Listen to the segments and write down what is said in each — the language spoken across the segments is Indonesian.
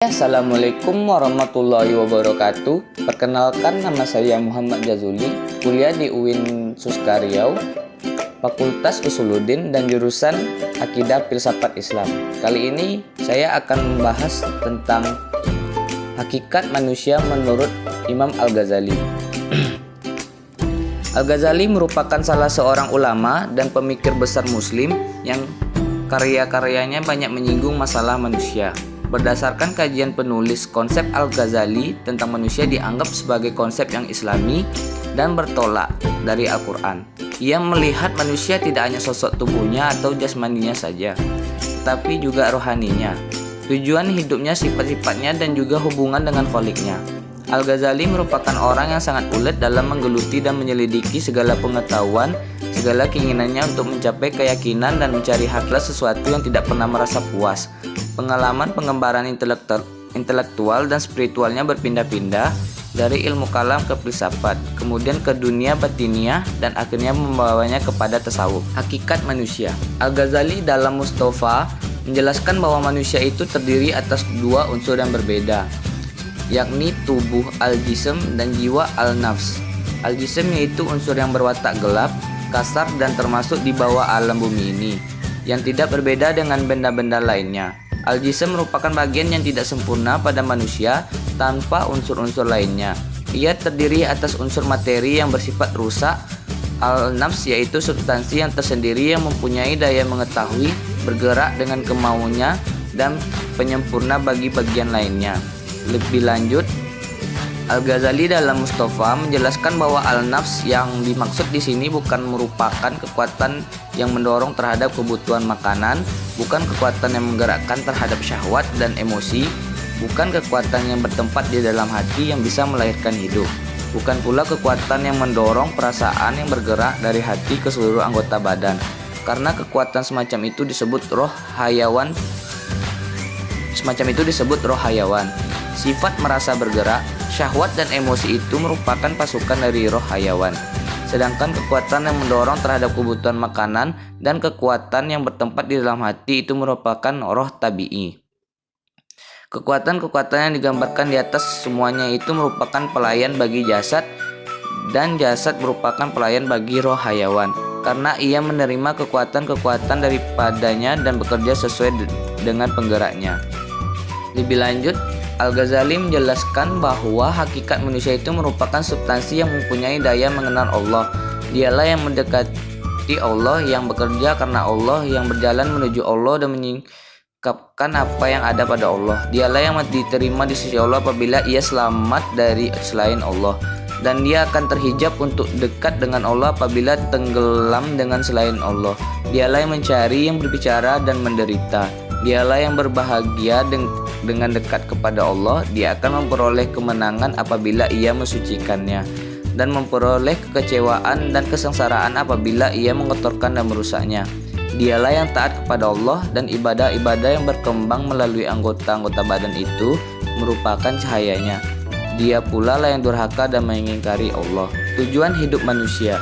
Assalamualaikum warahmatullahi wabarakatuh. Perkenalkan, nama saya Muhammad Jazuli, kuliah di UIN Suska Riau, Fakultas Usuluddin dan jurusan Akidah Filsafat Islam. Kali ini saya akan membahas tentang hakikat manusia menurut Imam Al-Ghazali. Al-Ghazali merupakan salah seorang ulama dan pemikir besar Muslim yang karya-karyanya banyak menyinggung masalah manusia. Berdasarkan kajian penulis, konsep Al-Ghazali tentang manusia dianggap sebagai konsep yang islami dan bertolak dari Al-Quran. Ia melihat manusia tidak hanya sosok tubuhnya atau jasmaninya saja, tetapi juga rohaninya, tujuan hidupnya, sifat-sifatnya, dan juga hubungan dengan Kholiknya. Al-Ghazali merupakan orang yang sangat ulet dalam menggeluti dan menyelidiki segala pengetahuan, segala keinginannya untuk mencapai keyakinan dan mencari haklah sesuatu yang tidak pernah merasa puas. Pengalaman pengembaraan intelektual dan spiritualnya berpindah-pindah dari ilmu kalam ke filsafat, kemudian ke dunia batiniah, dan akhirnya membawanya kepada tasawuf. Hakikat manusia. Al-Ghazali dalam Mustafa menjelaskan bahwa manusia itu terdiri atas dua unsur yang berbeda, yakni tubuh al-jism dan jiwa al-nafs. Al-jism yaitu unsur yang berwatak gelap, kasar, dan termasuk di bawah alam bumi ini, yang tidak berbeda dengan benda-benda lainnya. Al-jism merupakan bagian yang tidak sempurna pada manusia tanpa unsur-unsur lainnya. Ia terdiri atas unsur materi yang bersifat rusak. Al-nafs yaitu substansi yang tersendiri yang mempunyai daya mengetahui, bergerak dengan kemauannya, dan penyempurna bagi bagian lainnya. Lebih lanjut, Al-Ghazali dalam Mustafa menjelaskan bahwa al-nafs yang dimaksud di sini bukan merupakan kekuatan yang mendorong terhadap kebutuhan makanan, bukan kekuatan yang menggerakkan terhadap syahwat dan emosi, bukan kekuatan yang bertempat di dalam hati yang bisa melahirkan hidup, bukan pula kekuatan yang mendorong perasaan yang bergerak dari hati ke seluruh anggota badan. Karena kekuatan semacam itu disebut roh hayawan. Sifat merasa bergerak, syahwat, dan emosi itu merupakan pasukan dari roh hayawan. Sedangkan kekuatan yang mendorong terhadap kebutuhan makanan dan kekuatan yang bertempat di dalam hati itu merupakan roh tabi'i. Kekuatan-kekuatan yang digambarkan di atas semuanya itu merupakan pelayan bagi jasad, dan jasad merupakan pelayan bagi roh hayawan, karena ia menerima kekuatan-kekuatan daripadanya dan bekerja sesuai dengan penggeraknya. Lebih lanjut, Al-Ghazali menjelaskan bahwa hakikat manusia itu merupakan substansi yang mempunyai daya mengenal Allah. Dialah yang mendekati Allah, yang bekerja karena Allah, yang berjalan menuju Allah dan menyingkapkan apa yang ada pada Allah. Dialah yang diterima di sisi Allah apabila ia selamat dari selain Allah, dan dia akan terhijab untuk dekat dengan Allah apabila tenggelam dengan selain Allah. Dialah yang mencari, yang berbicara, dan menderita. Dialah yang berbahagia dengan dekat kepada Allah. Dia akan memperoleh kemenangan apabila ia mensucikannya, dan memperoleh kekecewaan dan kesengsaraan apabila ia mengotorkan dan merusaknya. Dialah yang taat kepada Allah, dan ibadah-ibadah yang berkembang melalui anggota-anggota badan itu merupakan cahayanya. Dia pula lah yang durhaka dan mengingkari Allah. Tujuan hidup manusia.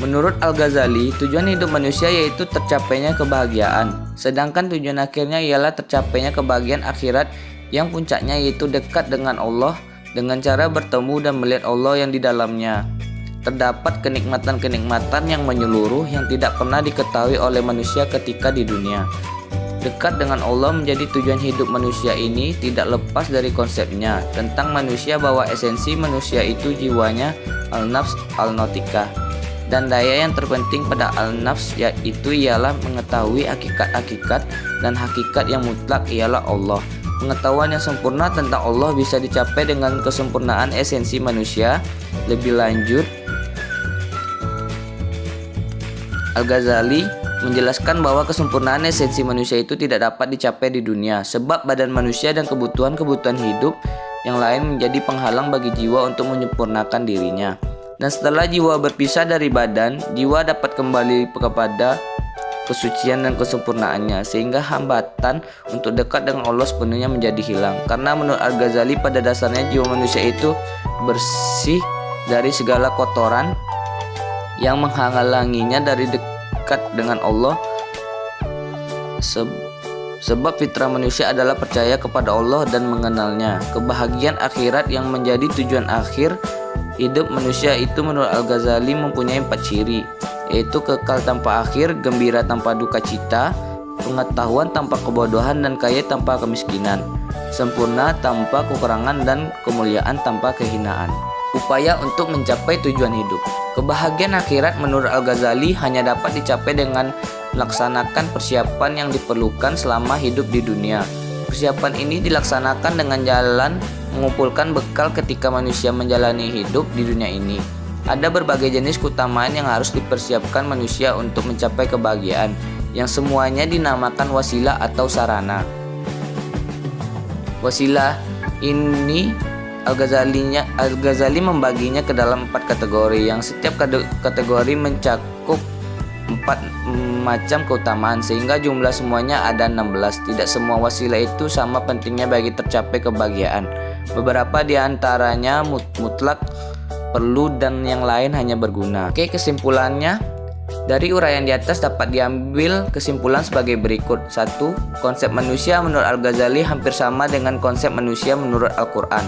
Menurut Al-Ghazali, tujuan hidup manusia yaitu tercapainya kebahagiaan, sedangkan tujuan akhirnya ialah tercapainya kebahagiaan akhirat yang puncaknya yaitu dekat dengan Allah dengan cara bertemu dan melihat Allah yang di dalamnya. Terdapat kenikmatan-kenikmatan yang menyeluruh yang tidak pernah diketahui oleh manusia ketika di dunia. Dekat dengan Allah menjadi tujuan hidup manusia ini tidak lepas dari konsepnya tentang manusia, bahwa esensi manusia itu jiwanya al-nafs al-natikah. Dan daya yang terpenting pada al-nafs yaitu ialah mengetahui hakikat-hakikat, dan hakikat yang mutlak ialah Allah. Pengetahuan yang sempurna tentang Allah bisa dicapai dengan kesempurnaan esensi manusia. Lebih lanjut, Al-Ghazali menjelaskan bahwa kesempurnaan esensi manusia itu tidak dapat dicapai di dunia, sebab badan manusia dan kebutuhan-kebutuhan hidup yang lain menjadi penghalang bagi jiwa untuk menyempurnakan dirinya. Dan setelah jiwa berpisah dari badan, jiwa dapat kembali kepada kesucian dan kesempurnaannya, sehingga hambatan untuk dekat dengan Allah sepenuhnya menjadi hilang. Karena menurut Al-Ghazali, pada dasarnya jiwa manusia itu bersih dari segala kotoran yang menghalanginya dari dekat dengan Allah. Sebab fitrah manusia adalah percaya kepada Allah dan mengenalnya. Kebahagiaan akhirat yang menjadi tujuan akhir hidup manusia itu menurut Al-Ghazali mempunyai 4 ciri, yaitu kekal tanpa akhir, gembira tanpa duka cita, pengetahuan tanpa kebodohan, dan kaya tanpa kemiskinan, sempurna tanpa kekurangan, dan kemuliaan tanpa kehinaan. Upaya untuk mencapai tujuan hidup. Kebahagiaan akhirat menurut Al-Ghazali hanya dapat dicapai dengan melaksanakan persiapan yang diperlukan selama hidup di dunia. Persiapan ini dilaksanakan dengan jalan mengumpulkan bekal ketika manusia menjalani hidup di dunia ini. Ada berbagai jenis keutamaan yang harus dipersiapkan manusia untuk mencapai kebahagiaan, yang semuanya dinamakan wasilah atau sarana. Wasilah ini Al-Ghazali membaginya ke dalam 4 kategori, yang setiap kategori mencakup 4 macam keutamaan, sehingga jumlah semuanya ada 16. Tidak semua wasilah itu sama pentingnya bagi tercapai kebahagiaan. Beberapa di antaranya mutlak, perlu, dan yang lain hanya berguna. Oke, kesimpulannya dari uraian di atas dapat diambil kesimpulan sebagai berikut. 1. Konsep manusia menurut Al-Ghazali hampir sama dengan konsep manusia menurut Al-Quran,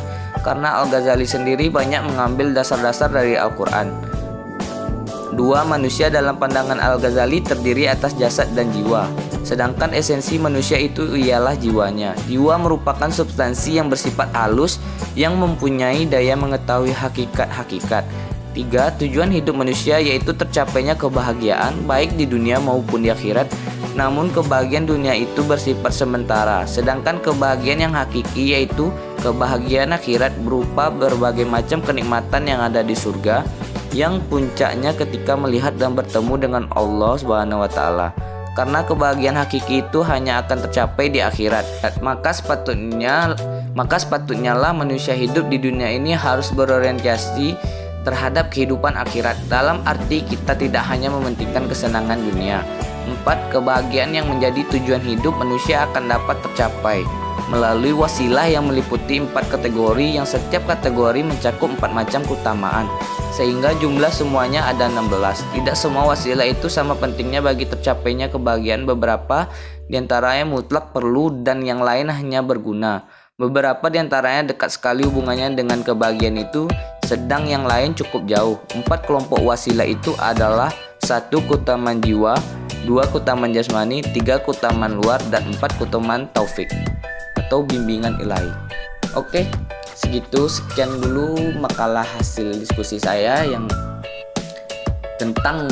karena Al-Ghazali sendiri banyak mengambil dasar-dasar dari Al-Quran. 2. Manusia dalam pandangan Al-Ghazali terdiri atas jasad dan jiwa, sedangkan esensi manusia itu ialah jiwanya. Jiwa merupakan substansi yang bersifat halus yang mempunyai daya mengetahui hakikat-hakikat. 3. Tujuan hidup manusia yaitu tercapainya kebahagiaan baik di dunia maupun di akhirat. Namun kebahagiaan dunia itu bersifat sementara, sedangkan kebahagiaan yang hakiki yaitu kebahagiaan akhirat berupa berbagai macam kenikmatan yang ada di surga, yang puncaknya ketika melihat dan bertemu dengan Allah Subhanahu wa taala. Karena kebahagiaan hakiki itu hanya akan tercapai di akhirat, maka sepatutnya lah manusia hidup di dunia ini harus berorientasi terhadap kehidupan akhirat, dalam arti kita tidak hanya mementingkan kesenangan dunia. 4. Kebahagiaan yang menjadi tujuan hidup manusia akan dapat tercapai melalui wasilah yang meliputi 4 kategori, yang setiap kategori mencakup 4 macam keutamaan, sehingga jumlah semuanya ada 16. Tidak semua wasilah itu sama pentingnya bagi tercapainya kebahagiaan. Beberapa diantaranya mutlak, perlu, dan yang lain hanya berguna. Beberapa diantaranya dekat sekali hubungannya dengan kebahagiaan itu, sedang yang lain cukup jauh. 4 kelompok wasilah itu adalah: 1. Keutamaan jiwa, 2. Keutamaan jasmani, 3. Keutamaan luar, dan 4. Keutamaan taufik atau bimbingan ilahi. Oke, sekian dulu makalah hasil diskusi saya yang tentang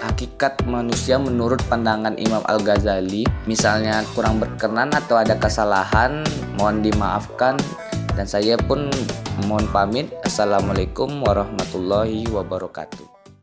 hakikat manusia menurut pandangan Imam Al-Ghazali. Misalnya kurang berkenan atau ada kesalahan, mohon dimaafkan, dan saya pun mohon pamit. Assalamualaikum warahmatullahi wabarakatuh.